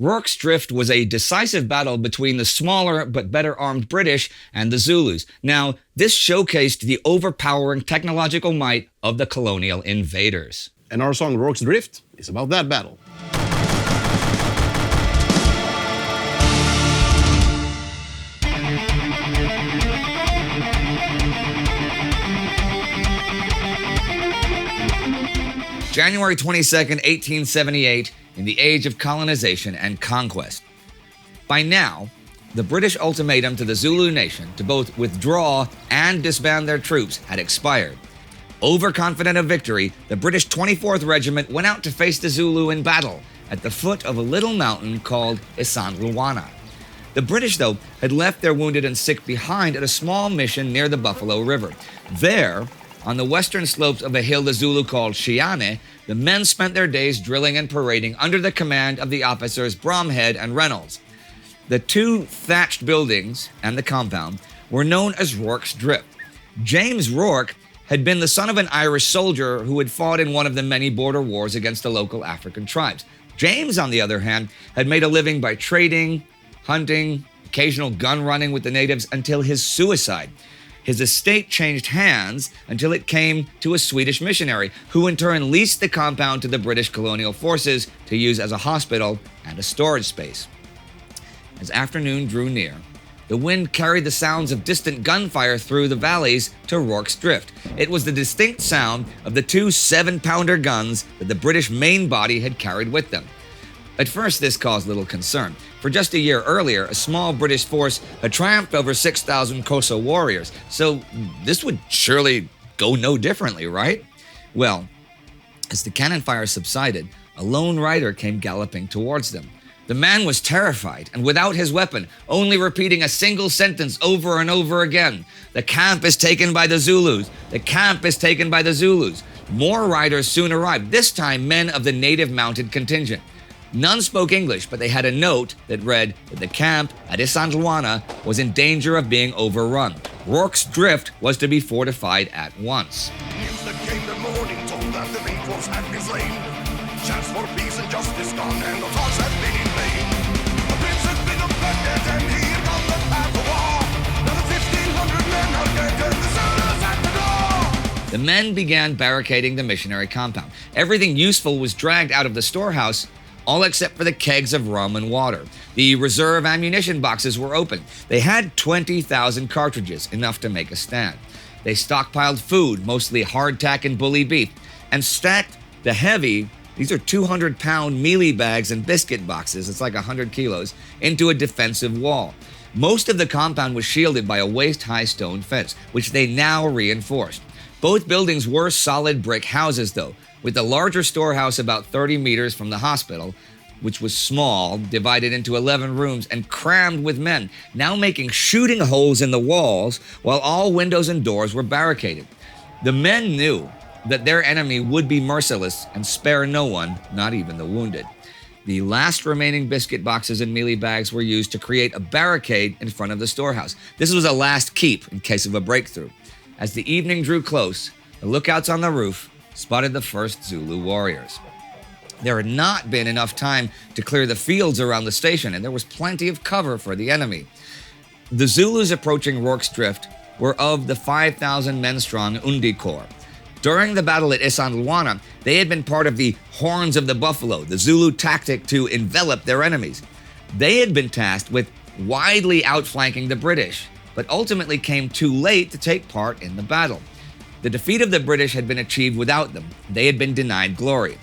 Rorke's Drift was a decisive battle between the smaller but better armed British and the Zulus. Now, this showcased the overpowering technological might of the colonial invaders. And our song Rorke's Drift is about that battle. January 22nd, 1878, in the age of colonization and conquest. By now, the British ultimatum to the Zulu nation to both withdraw and disband their troops had expired. Overconfident of victory, the British 24th Regiment went out to face the Zulu in battle at the foot of a little mountain called Isandlwana. The British, though, had left their wounded and sick behind at a small mission near the Buffalo River. There, on the western slopes of a hill the Zulu called Shiane, the men spent their days drilling and parading under the command of the officers Bromhead and Reynolds. The two thatched buildings and the compound were known as Rorke's Drift. James Rorke had been the son of an Irish soldier who had fought in one of the many border wars against the local African tribes. James, on the other hand, had made a living by trading, hunting, occasional gun running with the natives until his suicide. His estate changed hands until it came to a Swedish missionary, who in turn leased the compound to the British colonial forces to use as a hospital and a storage space. As afternoon drew near, the wind carried the sounds of distant gunfire through the valleys to Rorke's Drift. It was the distinct sound of the two 7-pounder guns that the British main body had carried with them. At first, this caused little concern. For just a year earlier, a small British force had triumphed over 6,000 Xhosa warriors, so this would surely go no differently, right? Well, as the cannon fire subsided, a lone rider came galloping towards them. The man was terrified and without his weapon, only repeating a single sentence over and over again. "The camp is taken by the Zulus. The camp is taken by the Zulus." More riders soon arrived, this time men of the native mounted contingent. None spoke English, but they had a note that read that the camp at Isandlwana was in danger of being overrun. Rorke's Drift was to be fortified at once. News that came the morning told that the Neiddells had been slain. Chance for peace and justice gone, and the thoughts had been in vain. The prince had been abducted, and he had gone the path of war. Now the 1,500 men are dead, and the Zulus at the door. The men began barricading the missionary compound. Everything useful was dragged out of the storehouse, all except for the kegs of rum and water. The reserve ammunition boxes were open. They had 20,000 cartridges, enough to make a stand. They stockpiled food, mostly hardtack and bully beef, and stacked the heavy, these are 200-pound mealie bags and biscuit boxes, it's like 100 kilos, into a defensive wall. Most of the compound was shielded by a waist-high stone fence, which they now reinforced. Both buildings were solid brick houses, though, with the larger storehouse about 30 meters from the hospital, which was small, divided into 11 rooms and crammed with men, now making shooting holes in the walls while all windows and doors were barricaded. The men knew that their enemy would be merciless and spare no one, not even the wounded. The last remaining biscuit boxes and mealie bags were used to create a barricade in front of the storehouse. This was a last keep in case of a breakthrough. As the evening drew close, the lookouts on the roof spotted the first Zulu warriors. There had not been enough time to clear the fields around the station, and there was plenty of cover for the enemy. The Zulus approaching Rorke's Drift were of the 5,000 men-strong Undi Corps. During the battle at Isandlwana, they had been part of the Horns of the Buffalo, the Zulu tactic to envelop their enemies. They had been tasked with widely outflanking the British, but ultimately came too late to take part in the battle. The defeat of the British had been achieved without them. They had been denied glory.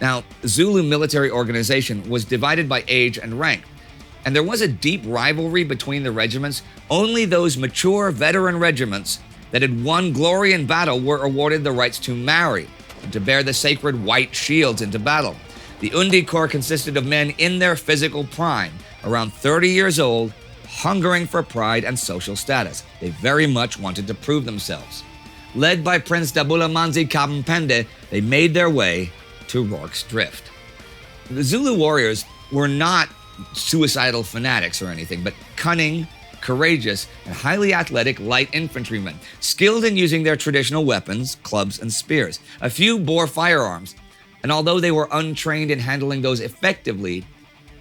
Now, Zulu military organization was divided by age and rank, and there was a deep rivalry between the regiments. Only those mature veteran regiments that had won glory in battle were awarded the rights to marry and to bear the sacred white shields into battle. The Undi Corps consisted of men in their physical prime, around 30 years old, hungering for pride and social status. They very much wanted to prove themselves. Led by Prince Dabulamanzi Kampende, they made their way to Rorke's Drift. The Zulu warriors were not suicidal fanatics or anything, but cunning, courageous, and highly athletic light infantrymen, skilled in using their traditional weapons, clubs and spears. A few bore firearms, and although they were untrained in handling those effectively,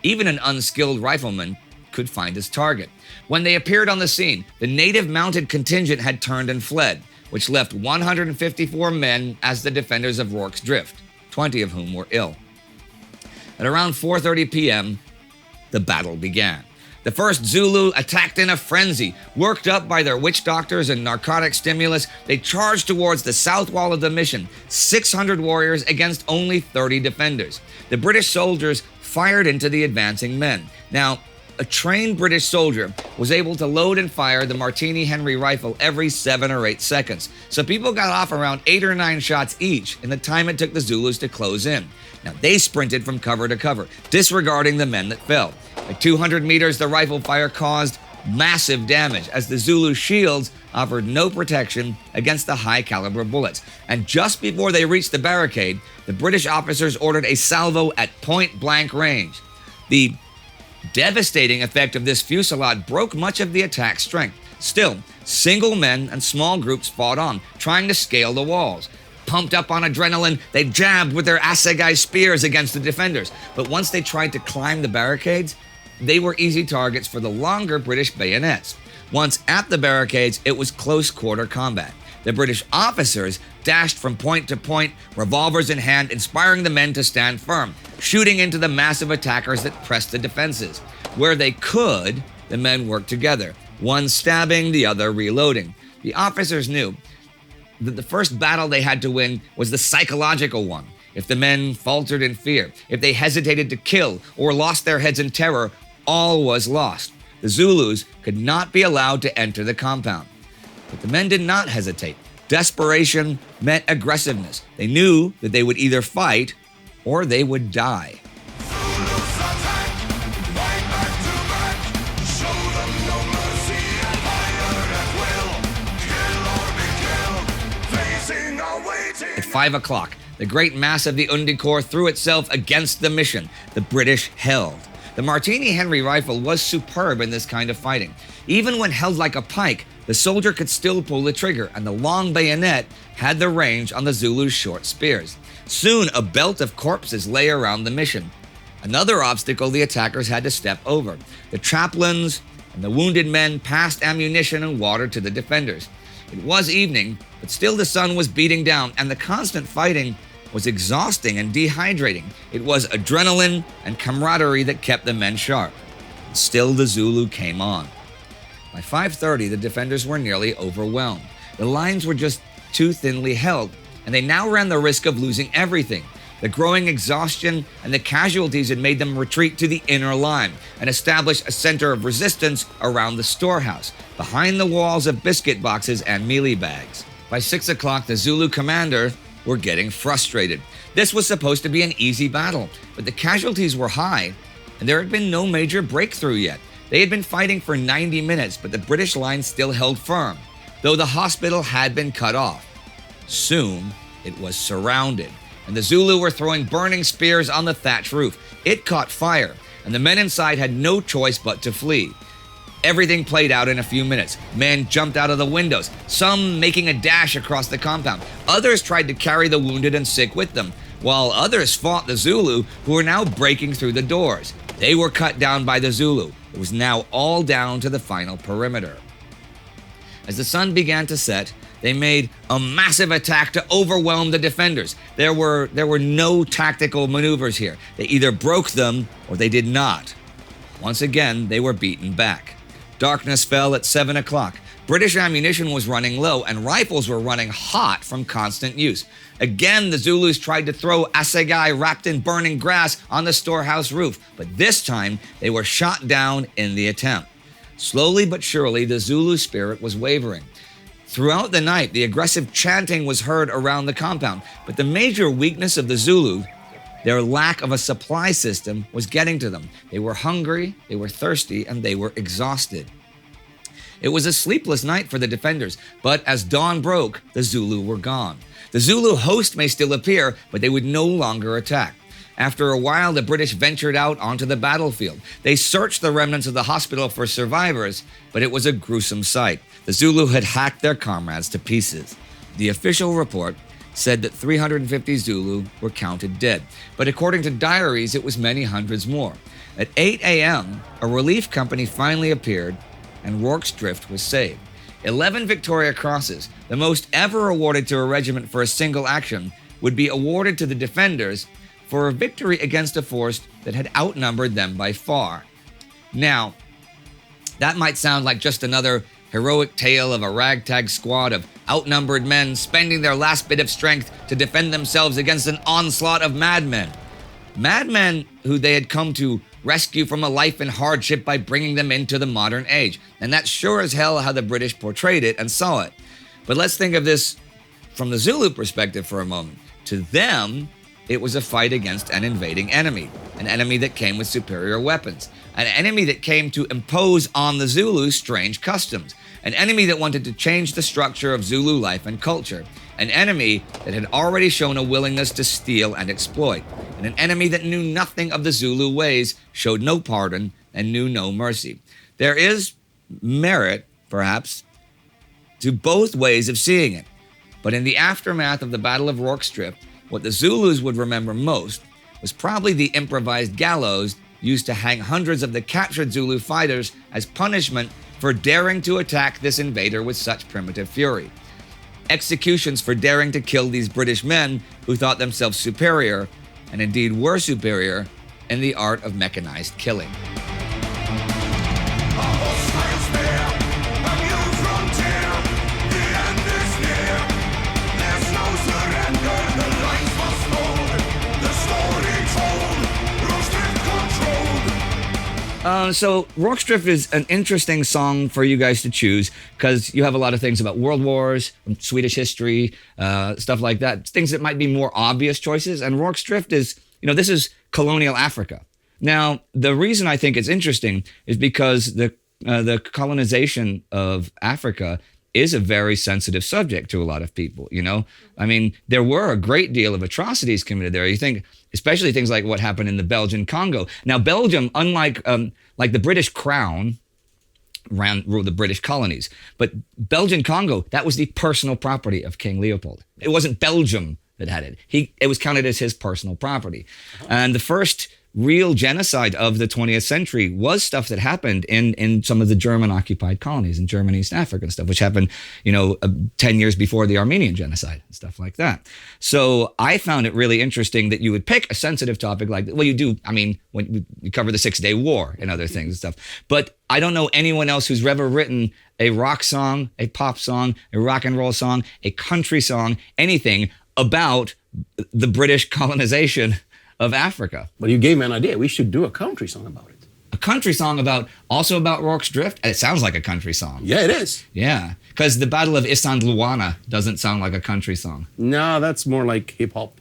Even an unskilled rifleman could find his target. When they appeared on the scene, the native mounted contingent had turned and fled, which left 154 men as the defenders of Rorke's Drift, 20 of whom were ill. At around 4:30 p.m., the battle began. The first Zulu attacked in a frenzy. Worked up by their witch doctors and narcotic stimulus, they charged towards the south wall of the mission, 600 warriors against only 30 defenders. The British soldiers fired into the advancing men. Now, a trained British soldier was able to load and fire the Martini Henry rifle every 7 or 8 seconds, so people got off around 8 or 9 shots each in the time it took the Zulus to close in. Now, they sprinted from cover to cover, disregarding the men that fell. At 200 meters, the rifle fire caused massive damage, as the Zulu shields offered no protection against the high-caliber bullets. And just before they reached the barricade, the British officers ordered a salvo at point-blank range. The devastating effect of this fusillade broke much of the attack's strength. Still, single men and small groups fought on, trying to scale the walls. Pumped up on adrenaline, they jabbed with their assegai spears against the defenders. But once they tried to climb the barricades, they were easy targets for the longer British bayonets. Once at the barricades, it was close-quarter combat. The British officers dashed from point to point, revolvers in hand, inspiring the men to stand firm, shooting into the massive attackers that pressed the defenses. Where they could, the men worked together, one stabbing, the other reloading. The officers knew that the first battle they had to win was the psychological one. If the men faltered in fear, if they hesitated to kill or lost their heads in terror, all was lost. The Zulus could not be allowed to enter the compound. But the men did not hesitate. Desperation meant aggressiveness. They knew that they would either fight or they would die. Zulus attack, fight back to back, show them no mercy and fire at will, kill or be killed, facing or waiting. At 5 o'clock, the great mass of the Undi Corps threw itself against the mission. The British held. The Martini Henry rifle was superb in this kind of fighting. Even when held like a pike, the soldier could still pull the trigger, and the long bayonet had the range on the Zulu's short spears. Soon, a belt of corpses lay around the mission. Another obstacle the attackers had to step over. The chaplains and the wounded men passed ammunition and water to the defenders. It was evening, but still the sun was beating down, and the constant fighting was exhausting and dehydrating. It was adrenaline and camaraderie that kept the men sharp. Still, the Zulu came on. By 5:30, the defenders were nearly overwhelmed. The lines were just too thinly held, and they now ran the risk of losing everything. The growing exhaustion and the casualties had made them retreat to the inner line and establish a center of resistance around the storehouse, behind the walls of biscuit boxes and mealie bags. By 6 o'clock, the Zulu commander were getting frustrated. This was supposed to be an easy battle, but the casualties were high, and there had been no major breakthrough yet. They had been fighting for 90 minutes, but the British line still held firm, though the hospital had been cut off. Soon, it was surrounded, and the Zulu were throwing burning spears on the thatch roof. It caught fire, and the men inside had no choice but to flee. Everything played out in a few minutes. Men jumped out of the windows, some making a dash across the compound. Others tried to carry the wounded and sick with them, while others fought the Zulu, who were now breaking through the doors. They were cut down by the Zulu. It was now all down to the final perimeter. As the sun began to set, they made a massive attack to overwhelm the defenders. There were no tactical maneuvers here. They either broke them or they did not. Once again, they were beaten back. Darkness fell at 7 o'clock. British ammunition was running low, and rifles were running hot from constant use. Again, the Zulus tried to throw assegai wrapped in burning grass on the storehouse roof, but this time they were shot down in the attempt. Slowly but surely, the Zulu spirit was wavering. Throughout the night, the aggressive chanting was heard around the compound, but the major weakness of the Zulu, their lack of a supply system, was getting to them. They were hungry, they were thirsty, and they were exhausted. It was a sleepless night for the defenders, but as dawn broke, the Zulu were gone. The Zulu host may still appear, but they would no longer attack. After a while, the British ventured out onto the battlefield. They searched the remnants of the hospital for survivors, but it was a gruesome sight. The Zulu had hacked their comrades to pieces. The official report said that 350 Zulu were counted dead, but according to diaries, it was many hundreds more. At 8 a.m., a relief company finally appeared, and Rorke's Drift was saved. 11 Victoria Crosses, the most ever awarded to a regiment for a single action, would be awarded to the defenders for a victory against a force that had outnumbered them by far. Now, that might sound like just another heroic tale of a ragtag squad of outnumbered men spending their last bit of strength to defend themselves against an onslaught of madmen. Madmen who they had come to rescue from a life in hardship by bringing them into the modern age. And that's sure as hell how the British portrayed it and saw it. But let's think of this from the Zulu perspective for a moment. To them, it was a fight against an invading enemy, an enemy that came with superior weapons, an enemy that came to impose on the Zulus strange customs, an enemy that wanted to change the structure of Zulu life and culture, an enemy that had already shown a willingness to steal and exploit, and an enemy that knew nothing of the Zulu ways, showed no pardon, and knew no mercy. There is merit, perhaps, to both ways of seeing it, but in the aftermath of the Battle of Rorke's Drift, what the Zulus would remember most was probably the improvised gallows used to hang hundreds of the captured Zulu fighters as punishment for daring to attack this invader with such primitive fury. Executions for daring to kill these British men who thought themselves superior, and indeed were superior, in the art of mechanized killing. So Rorke's Drift is an interesting song for you guys to choose because you have a lot of things about world wars, Swedish history, stuff like that, things that might be more obvious choices. And Rorke's Drift is, this is colonial Africa. Now, the reason I think it's interesting is because the colonization of Africa is a very sensitive subject to a lot of people, I mean, there were a great deal of atrocities committed there. You think, especially things like what happened in the Belgian Congo. Now, Belgium, unlike like the British Crown, ruled the British colonies, but Belgian Congo, that was the personal property of King Leopold. It wasn't Belgium that had it. It was counted as his personal property. And the first real genocide of the 20th century was stuff that happened in some of the German-occupied colonies in Germany, East Africa and stuff, which happened, 10 years before the Armenian genocide and stuff like that. So I found it really interesting that you would pick a sensitive topic like that. Well, you do, when you cover the 6-Day War and other things and stuff. But I don't know anyone else who's ever written a rock song, a pop song, a rock and roll song, a country song, anything about the British colonization of Africa. But you gave me an idea. We should do a country song about it. A country song about Rorke's Drift? It sounds like a country song. Yeah, it is. Yeah, because the Battle of Isandlwana doesn't sound like a country song. No, that's more like hip-hop.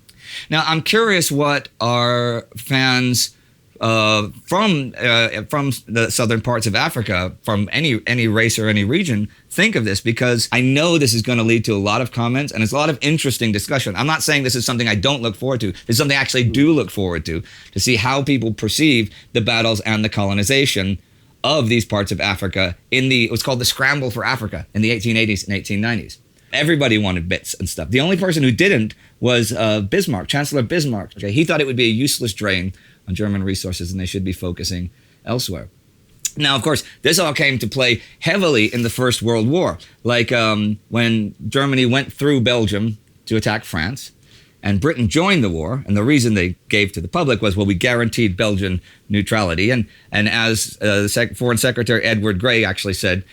Now, I'm curious what our fans from the southern parts of Africa, from any race or any region, think of this, because I know this is going to lead to a lot of comments and it's a lot of interesting discussion. I'm not saying this is something I don't look forward to. This is something I actually do look forward to see how people perceive the battles and the colonization of these parts of Africa it was called the Scramble for Africa in the 1880s and 1890s. Everybody wanted bits and stuff. The only person who didn't was Bismarck, Chancellor Bismarck. Okay? He thought it would be a useless drain on German resources and they should be focusing elsewhere. Now, of course, this all came to play heavily in the First World War, like when Germany went through Belgium to attack France, and Britain joined the war, and the reason they gave to the public was, well, we guaranteed Belgian neutrality, and as the Foreign Secretary Edward Grey actually said,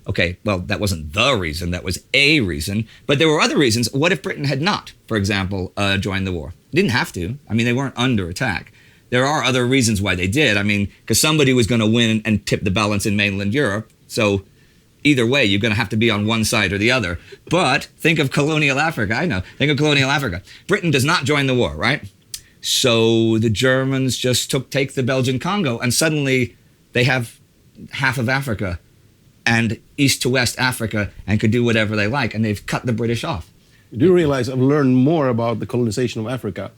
okay, well, that wasn't the reason, that was a reason, but there were other reasons. What if Britain had not, for example, joined the war? They didn't have to. They weren't under attack. There are other reasons why they did. Because somebody was going to win and tip the balance in mainland Europe. So either way, you're going to have to be on one side or the other. But think of colonial Africa. Think of colonial Africa. Britain does not join the war, right? So the Germans just take the Belgian Congo, and suddenly they have half of Africa and east to west Africa and could do whatever they like. And they've cut the British off. You do realize I've learned more about the colonization of Africa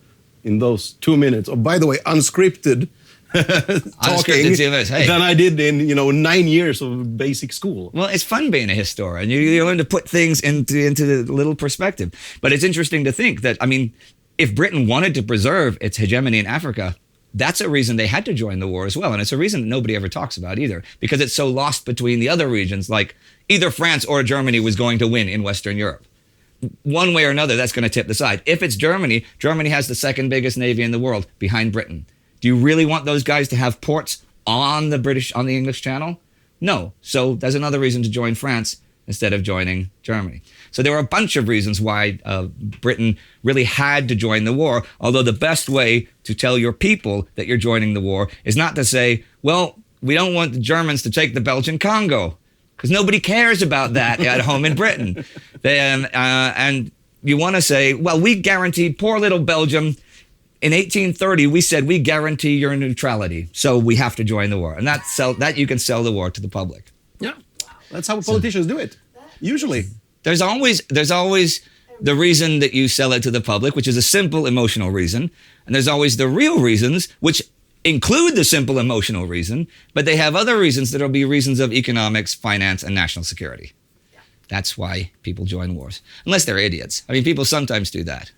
in those 2 minutes. Oh, by the way, unscripted talking Hey. than I did in 9 years of basic school. Well, it's fun being a historian. You learn to put things into the little perspective. But it's interesting to think that, I mean, if Britain wanted to preserve its hegemony in Africa, that's a reason they had to join the war as well. And it's a reason that nobody ever talks about either, because it's so lost between the other regions, like either France or Germany was going to win in Western Europe. One way or another, that's going to tip the side. If it's Germany, Germany has the second biggest navy in the world behind Britain. Do you really want those guys to have ports on the English Channel? No. So there's another reason to join France instead of joining Germany. So there were a bunch of reasons why Britain really had to join the war, although the best way to tell your people that you're joining the war is not to say, well, we don't want the Germans to take the Belgian Congo, because nobody cares about that at home in Britain. And you want to say, well, we guaranteed poor little Belgium. In 1830, we said we guarantee your neutrality, so we have to join the war. And that you can sell the war to the public. Yeah, that's how politicians do it, usually. There's always the reason that you sell it to the public, which is a simple emotional reason. And there's always the real reasons, which include the simple emotional reason, but they have other reasons that will be reasons of economics, finance, and national security. That's why people join wars, unless they're idiots. I mean, people sometimes do that.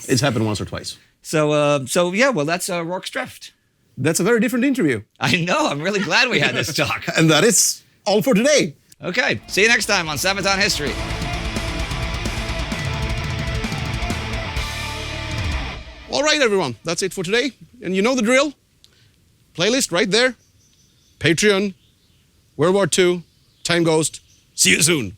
It's happened once or twice. So yeah, well, that's Rorke's Drift. That's a very different interview. I know. I'm really glad we had this talk. And that is all for today. Okay. See you next time on Sabaton History. All right, everyone. That's it for today. And you know the drill. Playlist right there. Patreon. World War II. Time Ghost. See you soon.